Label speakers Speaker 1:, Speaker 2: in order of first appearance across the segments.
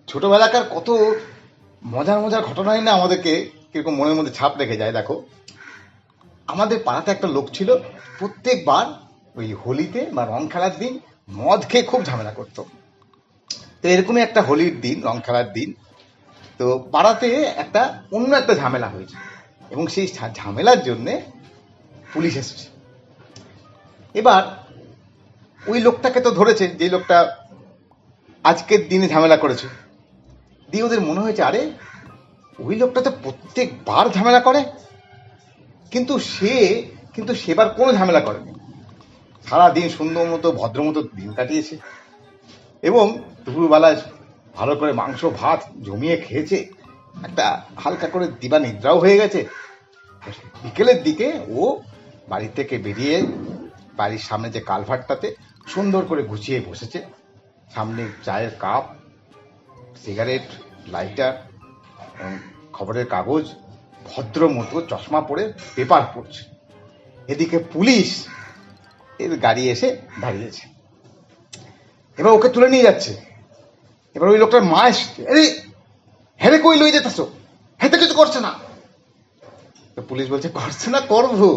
Speaker 1: ছোটবেলাকার কত মজার মজার ঘটনাই না আমাদেরকে কিরকম মনের মধ্যে ছাপ রেখে যায়। দেখো, আমাদের পাড়াতে একটা লোক ছিল, প্রত্যেকবার ওই হোলিতে বা রং খেলার দিন মদ খেয়ে খুব ঝামেলা করতো। তো এরকমই একটা হোলির দিন, রং খেলার দিন, তো পাড়াতে একটা অন্য একটা ঝামেলা হয়েছে, এবং সেই ঝামেলার জন্যে পুলিশ এসেছে। এবার ওই লোকটাকে তো ধরেছে, যে লোকটা আজকের দিনে ঝামেলা করেছে। দিয়ে ওদের মনে হয়েছে, আরে ওই লোকটা তো প্রত্যেকবার ঝামেলা করে, কিন্তু সেবার কোনো ঝামেলা করেনি, সারাদিন সুন্দর মতো ভদ্র মতো দিন কাটিয়েছে, এবং দুপুরবেলায় ভালো করে মাংস ভাত জমিয়ে খেয়েছে, একটা হালকা করে দিবা নিদ্রাও হয়ে গেছে। বিকেলের দিকে ও বাড়ি থেকে বেরিয়ে বাড়ির সামনে যে কালভার্টটাতে সুন্দর করে গুছিয়ে বসেছে, সামনে চায়ের কাপ, সিগারেট, লাইটার, খবরের কাগজ, ভদ্র মতো চশমা পরে পেপার পড়ছে। এদিকে পুলিশ এর গাড়ি এসে দাঁড়িয়েছে, এবার ওকে তুলে নিয়ে যাচ্ছে। এবার ওই লোকটার মা এসছে, আরে হেরে কই লই যেতেছ, হেতে কিছু করছে না। তো পুলিশ বলছে, করছে না করবো,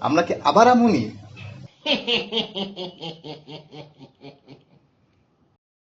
Speaker 1: আমরা কি আবার আমুনি।